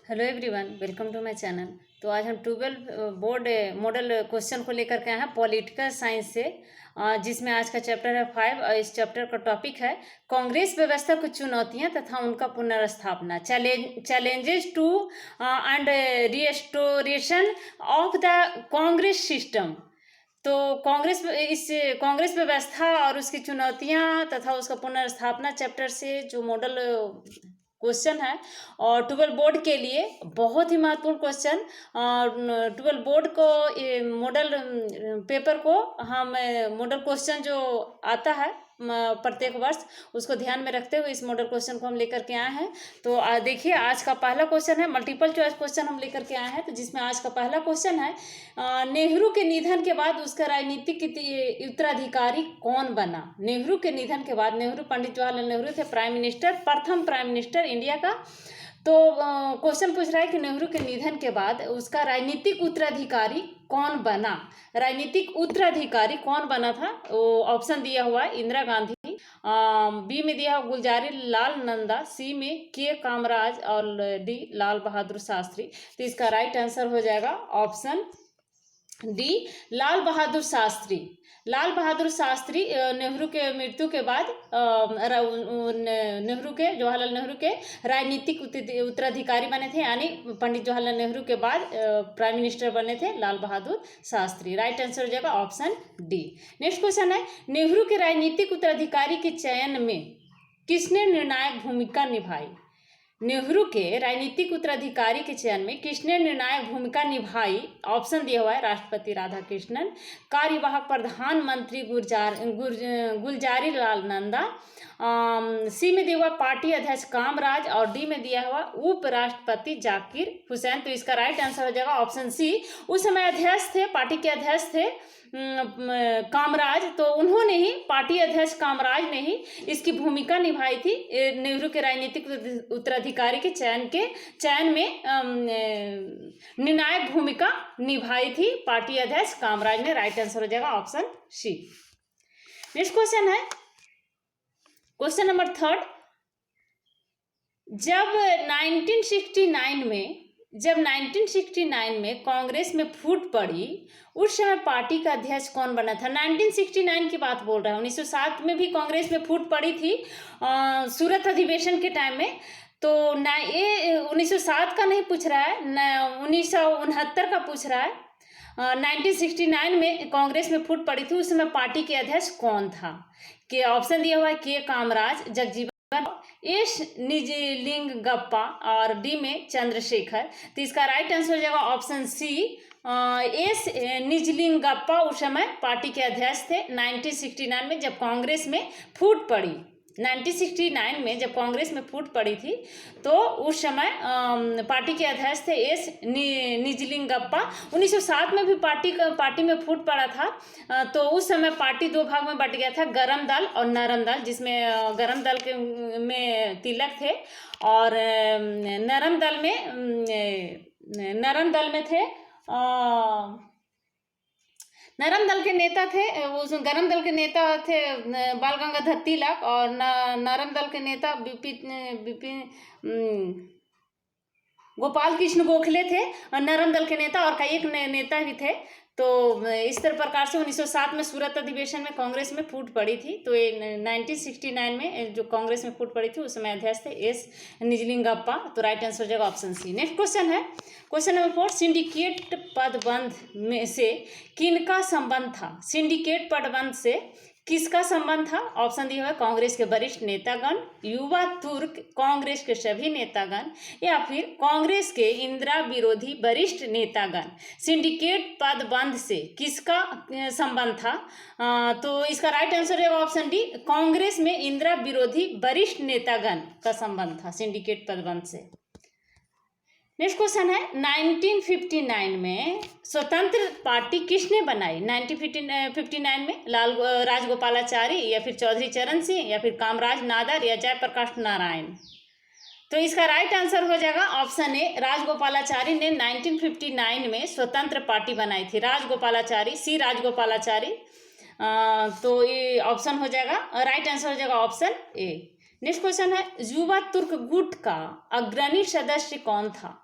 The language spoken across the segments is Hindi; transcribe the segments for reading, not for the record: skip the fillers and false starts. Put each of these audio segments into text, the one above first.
Hello everyone, welcome to my channel. तो आज हम 12 बोर्ड मॉडल क्वेश्चन को लेकर के आए हैं पॉलिटिकल साइंस से, जिसमें आज का चैप्टर है 5 और इस चैप्टर का टॉपिक है कांग्रेस व्यवस्था की चुनौतियां तथा उनका पुनर्स्थापना, challenges to and restoration of the Congress system. तो कांग्रेस व्यवस्था और उसकी चुनौतियां तथा उसका पुनर्स्थापना चैप्टर से जो मॉडल क्वेश्चन है और 12 बोर्ड के लिए बहुत ही महत्वपूर्ण क्वेश्चन। 12 बोर्ड को मॉडल पेपर को हम मॉडल क्वेश्चन जो आता है प्रत्येक वर्ष, उसको ध्यान में रखते हुए इस मॉडल क्वेश्चन को हम लेकर के आए हैं। तो देखिए, आज का पहला क्वेश्चन है मल्टीपल चॉइस क्वेश्चन हम लेकर के आए हैं। तो जिसमें आज का पहला क्वेश्चन है, नेहरू के निधन के बाद उसका राजनीतिक उत्तराधिकारी कौन बना। नेहरू के निधन के बाद, नेहरू पंडित जवाहरलाल नेहरू थे प्राइम मिनिस्टर, प्रथम प्राइम मिनिस्टर इंडिया का। तो क्वेश्चन पूछ रहा है कि नेहरू के निधन के बाद उसका राजनीतिक उत्तराधिकारी कौन बना। राजनीतिक उत्तराधिकारी कौन बना था, वो ऑप्शन दिया हुआ है इंदिरा गांधी, बी में दिया हुआ गुलजारी लाल नंदा, सी में के कामराज और डी लाल बहादुर शास्त्री। तो इसका राइट आंसर हो जाएगा ऑप्शन डी लाल बहादुर शास्त्री। लाल बहादुर शास्त्री नेहरू के मृत्यु के बाद जवाहरलाल नेहरू के राजनीतिक उत्तराधिकारी बने थे, यानी पंडित जवाहरलाल नेहरू के बाद प्राइम मिनिस्टर बने थे लाल बहादुर शास्त्री। राइट आंसर हो जाएगा ऑप्शन डी। नेक्स्ट क्वेश्चन है, नेहरू के राजनीतिक उत्तराधिकारी के चयन में किसने निर्णायक भूमिका निभाई। नेहरू के राजनीतिक उत्तराधिकारी के चयन में किसने निर्णायक भूमिका निभाई। ऑप्शन दिया हुआ है राष्ट्रपति राधाकृष्णन, कार्यवाहक प्रधानमंत्री गुलजारी लाल नंदा, सी में दिया हुआ पार्टी अध्यक्ष कामराज और डी में दिया हुआ उपराष्ट्रपति जाकिर हुसैन। तो इसका राइट आंसर हो जाएगा ऑप्शन सी। उस समय अध्यक्ष थे, पार्टी के अध्यक्ष थे कामराज, तो उन्होंने ही, पार्टी अध्यक्ष कामराज ने ही इसकी भूमिका निभाई थी। नेहरू के राजनीतिक उत्तराधिकारी के चयन में निर्णायक भूमिका निभाई थी पार्टी अध्यक्ष कामराज ने। राइट आंसर हो जाएगा ऑप्शन सी। नेक्स्ट क्वेश्चन है क्वेश्चन नंबर 3। जब 1969 में कांग्रेस में फूट पड़ी, उस समय पार्टी का अध्यक्ष कौन बना था। 1969 की बात बोल रहा है। 1907 में भी कांग्रेस में फूट पड़ी थी सूरत अधिवेशन के टाइम में। तो ना, ये 1907 का नहीं पूछ रहा है, न 1969 का पूछ रहा है। 1969 में कांग्रेस में फूट पड़ी थी, उस समय पार्टी के अध्यक्ष कौन था। के ऑप्शन दिया हुआ है के कामराज, जगजीवन, एस निजलिंगप्पा और डी में चंद्रशेखर। तो इसका राइट आंसर हो जाएगा ऑप्शन सी, एस निजलिंगप्पा उस समय पार्टी के अध्यक्ष थे 1969 में जब कांग्रेस में फूट पड़ी। 1969 में जब कांग्रेस में फूट पड़ी थी तो उस समय पार्टी के अध्यक्ष थे एस निजलिंगप्पा। 1907 में भी पार्टी में फूट पड़ा था। तो उस समय पार्टी दो भाग में बट गया था, गरम दल और नरम दल, जिसमें गरम दल के में तिलक थे और नरम दल में थे नरम दल के नेता थे, उस गरम दल के नेता थे बाल गंगाधर तिलक और नरम दल के नेता बिपिन गोपाल कृष्ण गोखले थे, और नरम दल के नेता और कई एक नेता भी थे। तो इस तरह प्रकार से 1907 में सूरत अधिवेशन में कांग्रेस में फूट पड़ी थी। तो ये 1969 में जो कांग्रेस में फूट पड़ी थी उस समय अध्यक्ष थे एस निजलिंगप्पा। तो राइट आंसर हो जाएगा ऑप्शन सी। नेक्स्ट क्वेश्चन है क्वेश्चन नंबर 4। सिंडिकेट पदबंध में से किनका संबंध था। सिंडिकेट पदबंध से किसका संबंध था। ऑप्शन दिया हुआ है कांग्रेस के वरिष्ठ नेतागण, युवा तुर्क कांग्रेस के सभी नेतागण, या फिर कांग्रेस के इंदिरा विरोधी वरिष्ठ नेतागण। सिंडिकेट पदबंध से किसका संबंध था। तो इसका राइट आंसर है ऑप्शन डी, कांग्रेस में इंदिरा विरोधी वरिष्ठ नेतागण का संबंध था सिंडिकेट पदबंध से। नेक्स्ट क्वेश्चन है 1959 में स्वतंत्र पार्टी किसने बनाई। 1959 में राजगोपालाचारी, या फिर चौधरी चरण सिंह, या फिर कामराज नादर, या जयप्रकाश नारायण। तो इसका राइट आंसर हो जाएगा ऑप्शन ए, राजगोपालाचारी ने 1959 में स्वतंत्र पार्टी बनाई थी। राजगोपालाचारी, सी राजगोपालाचारी। तो ये ऑप्शन हो जाएगा, राइट आंसर हो जाएगा ऑप्शन ए। नेक्स्ट क्वेश्चन है, युवा तुर्क गुट का अग्रणी सदस्य कौन था।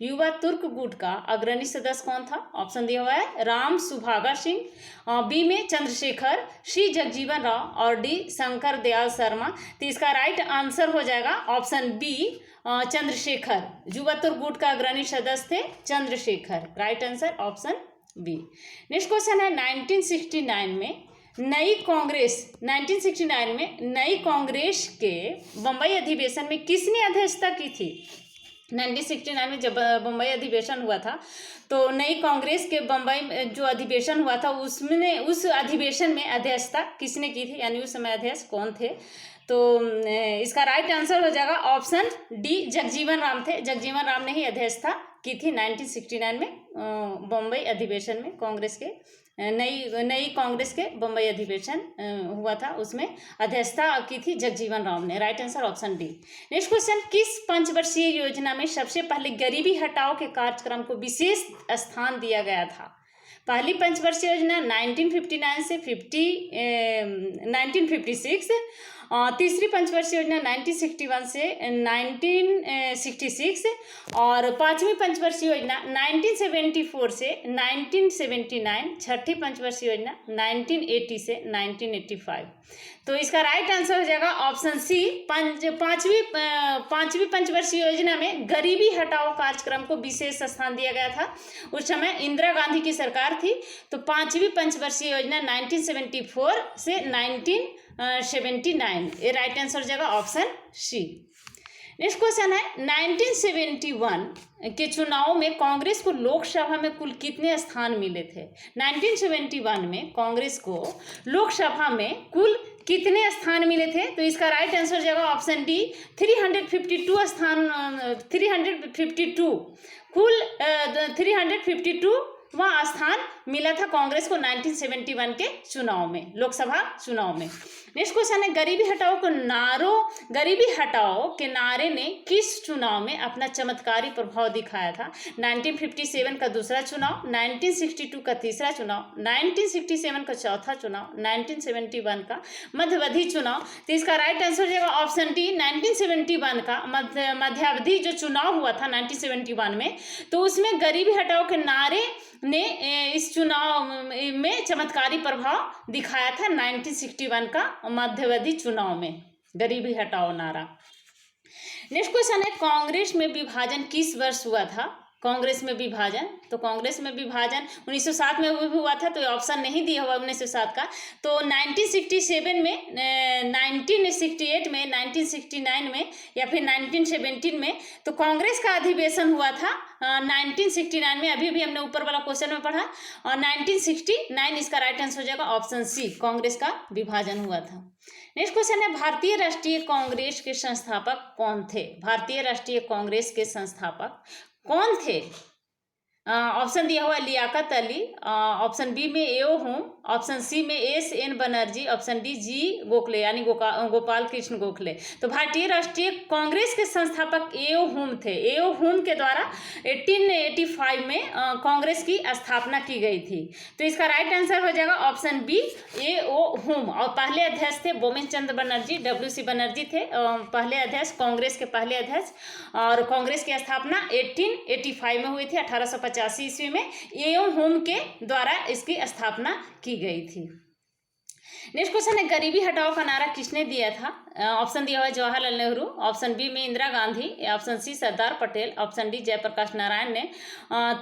युवा तुर्क गुट का अग्रणी सदस्य कौन था? ऑप्शन दिया हुआ है राम सुभागा सिंह, बी में चंद्रशेखर, सी जगजीवन राव और डी शंकर दयाल शर्मा। तो इसका राइट आंसर हो जाएगा ऑप्शन बी चंद्रशेखर। युवा तुर्क गुट का अग्रणी सदस्य थे Chandrashekhar. Right answer option B. Next question है 1969 में नई कांग्रेस के बम्बई अधिवेशन में किसने अध्यक्षता की थी? 1969 में जब बम्बई अधिवेशन हुआ था तो नई कांग्रेस के बम्बई जो अधिवेशन हुआ था उस अधिवेशन में अध्यक्षता किसने की थी, यानी उस समय अध्यक्ष कौन थे? तो इसका राइट आंसर हो जाएगा ऑप्शन डी जगजीवन राम थे। जगजीवन राम ने ही अध्यक्षता की थी 1969 में बम्बई अधिवेशन में। कांग्रेस के नई कांग्रेस के बम्बई अधिवेशन हुआ था, उसमें अध्यक्षता की थी जगजीवन राम ने। Right answer option D. Next question, किस पंचवर्षीय योजना में सबसे पहले गरीबी हटाओ के कार्यक्रम को विशेष स्थान दिया गया था? पहली पंचवर्षीय योजना 1959 से 1956, तीसरी पंचवर्षीय योजना 1961 से 1966 और पांचवी पंचवर्षीय योजना 1974 से 1979, छठी पंचवर्षीय योजना 1980 से 1985। तो इसका राइट आंसर हो जाएगा ऑप्शन सी पांचवी पंचवर्षीय योजना में गरीबी हटाओ कार्यक्रम को विशेष स्थान दिया गया था। उस समय इंदिरा गांधी की सरकार थी। तो पांचवी पंचवर्षीय योजना 1974 से 1979, ये राइट आंसर हो जाएगा ऑप्शन सी। नेक्स्ट क्वेश्चन है 1971 के चुनाव में कांग्रेस को लोकसभा में कुल कितने स्थान मिले थे? 1971 में कांग्रेस को लोकसभा में कुल कितने स्थान मिले थे? तो इसका राइट आंसर हो जाएगा ऑप्शन डी 352 स्थान। 352 कुल 352वां स्थान मिला था कांग्रेस को 1971 के चुनाव में, लोकसभा चुनाव में। नेक्स्ट क्वेश्चन है गरीबी हटाओ के नारे ने किस चुनाव में अपना चमत्कारी प्रभाव दिखाया था? 1957 का दूसरा चुनाव, 1962 का तीसरा चुनाव, 1967 का चौथा चुनाव, 1971 का मध्यावधि चुनाव। तो इसका राइट आंसर हो जाएगा ऑप्शन डी 1971 का मध्यावधि जो चुनाव हुआ था 1971 में, तो उसमें गरीबी हटाओ के नारे ने इस चुनाव में चमत्कारी प्रभाव दिखाया था 1961 का मध्यावधि चुनाव में, गरीबी हटाओ नारा। नेक्स्ट क्वेश्चन है कांग्रेस में विभाजन किस वर्ष हुआ था? कांग्रेस में विभाजन, तो कांग्रेस में विभाजन 1907 में हुआ था, तो ऑप्शन नहीं दिया हुआ 1907 का। तो 1967 में, 1968 में, 1969 में या फिर 1917 में, तो कांग्रेस का अधिवेशन हुआ था 1969 में। अभी भी हमने ऊपर वाला क्वेश्चन में पढ़ा, और 1969 इसका राइट आंसर हो जाएगा ऑप्शन सी, कांग्रेस का विभाजन हुआ था। नेक्स्ट क्वेश्चन है भारतीय राष्ट्रीय कांग्रेस के संस्थापक कौन थे? भारतीय राष्ट्रीय कांग्रेस के संस्थापक कौन थे? ऑप्शन दिया हुआ लियाकत अली, ऑप्शन बी में एओ हुम, ऑप्शन सी में SN. Banerjee, option D G Gokhale यानी गोपाल कृष्ण गोखले। तो भारतीय राष्ट्रीय कांग्रेस के संस्थापक एओ हुम थे। एओ हुम के द्वारा 1885 में कांग्रेस की स्थापना की गई थी। तो इसका राइट आंसर हो जाएगा ऑप्शन बी एओ हुम। और पहले अध्यक्ष थे बोमिन चंद्र बनर्जी, WC बनर्जी थे पहले अध्यक्ष, कांग्रेस के पहले अध्यक्ष। और कांग्रेस की स्थापना 1885 में हुई थी, 1885 ईस्वी में एओ हुम के द्वारा इसकी स्थापना की गई थी। नेक्स्ट क्वेश्चन है गरीबी हटाओ का नारा किसने दिया था? ऑप्शन दिया हुआ है जवाहरलाल नेहरू, ऑप्शन बी में Indira Gandhi, option C Sardar Patel, option D Jayaprakash Narayan ने।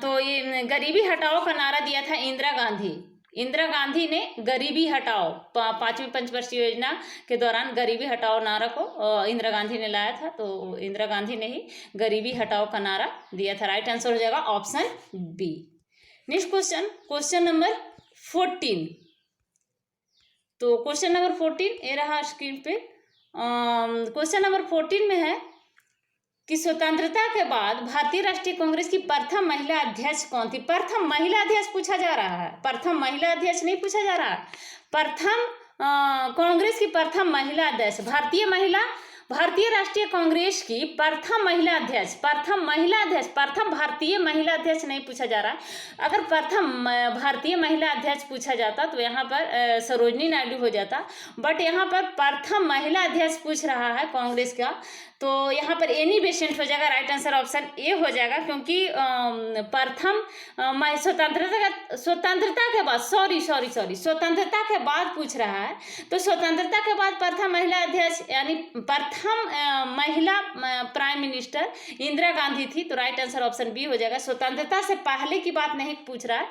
तो ये गरीबी हटाओ का नारा दिया था इंदिरा गांधी। इंदिरा गांधी ने गरीबी हटाओ, पांचवी पंचवर्षीय योजना के दौरान गरीबी हटाओ नारा को इंदिरा गांधी ने लाया था। तो इंदिरा गांधी ने ही गरीबी हटाओ का नारा दिया था। राइट आंसर हो जाएगा option B. Next question number 14। तो क्वेश्चन नंबर 14 ये रहा स्क्रीन पे। क्वेश्चन नंबर 14 में है कि स्वतंत्रता के बाद भारतीय राष्ट्रीय कांग्रेस की प्रथम महिला अध्यक्ष कौन थी? प्रथम महिला अध्यक्ष पूछा जा रहा है, प्रथम महिला अध्यक्ष नहीं पूछा जा रहा है। प्रथम कांग्रेस की प्रथम महिला अध्यक्ष, भारतीय महिला भारतीय राष्ट्रीय कांग्रेस की प्रथम महिला अध्यक्ष, प्रथम भारतीय महिला अध्यक्ष नहीं पूछा जा रहा। अगर प्रथम भारतीय महिला अध्यक्ष पूछा जाता तो यहाँ पर सरोजनी नायडू हो जाता, बट यहाँ पर प्रथम महिला अध्यक्ष पूछ रहा है कांग्रेस का, तो यहाँ पर एनी बेसेंट हो जाएगा। राइट आंसर ऑप्शन ए हो जाएगा, क्योंकि प्रथम स्वतंत्रता के बाद स्वतंत्रता के बाद पूछ रहा है, तो स्वतंत्रता के बाद प्रथम महिला अध्यक्ष यानी प्रथम महिला प्राइम मिनिस्टर इंदिरा गांधी थी, तो राइट आंसर ऑप्शन बी हो जाएगा। स्वतंत्रता से पहले की बात नहीं पूछ रहा है,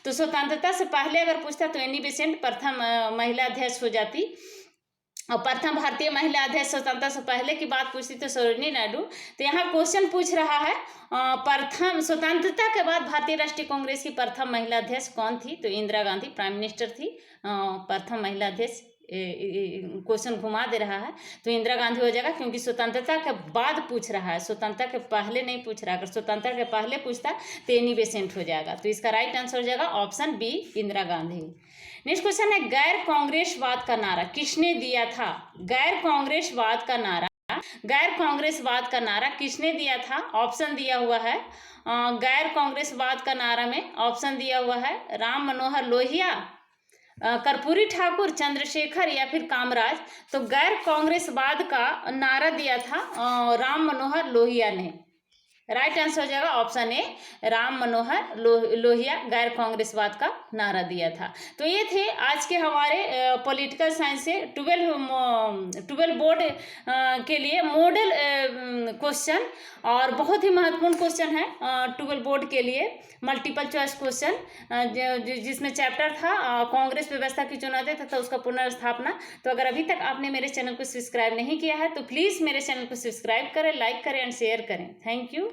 तो स्वतंत्रता से पहले अगर पूछता तो एनी बेसेंट प्रथम महिला अध्यक्ष हो जाती, और प्रथम भारतीय महिला अध्यक्ष स्वतंत्रता से पहले की बात पूछती तो सरोजनी नायडू। तो यहाँ क्वेश्चन पूछ रहा है प्रथम स्वतंत्रता के बाद भारतीय राष्ट्रीय कांग्रेस की प्रथम महिला अध्यक्ष कौन थी, तो इंदिरा गांधी प्राइम मिनिस्टर थी। प्रथम महिला अध्यक्ष क्वेश्चन घुमा दे रहा है, तो इंदिरा गांधी हो जाएगा, क्योंकि स्वतंत्रता के बाद पूछ रहा है, स्वतंत्रता के पहले नहीं पूछ रहा। अगर स्वतंत्रता के पहले पूछता तो एनी बेसेंट हो जाएगा, तो इसका राइट आंसर हो जाएगा option B Indira Gandhi. Next question है, गैर कांग्रेसवाद का नारा किसने दिया था? गैर कांग्रेसवाद का नारा किसने दिया था? ऑप्शन दिया हुआ है गैर कांग्रेसवाद का नारा में ऑप्शन दिया हुआ है राम मनोहर लोहिया, कर्पूरी ठाकुर, चंद्रशेखर या फिर कामराज। तो गैर कांग्रेसवाद का नारा दिया था राम मनोहर लोहिया ने। राइट आंसर हो जाएगा ऑप्शन ए, राम मनोहर लोहिया गैर कांग्रेसवाद का नारा दिया था। तो ये थे आज के हमारे पॉलिटिकल साइंस से 12 बोर्ड के लिए मॉडल क्वेश्चन, और बहुत ही महत्वपूर्ण क्वेश्चन है 12 बोर्ड के लिए, मल्टीपल चॉइस क्वेश्चन, जिसमें चैप्टर था कांग्रेस व्यवस्था की चुनौती तथा उसका पुनर्स्थापना। तो अगर अभी तक आपने मेरे चैनल को सब्सक्राइब नहीं किया है तो प्लीज़ मेरे चैनल को सब्सक्राइब करें, लाइक करें एंड शेयर करें। Thank you.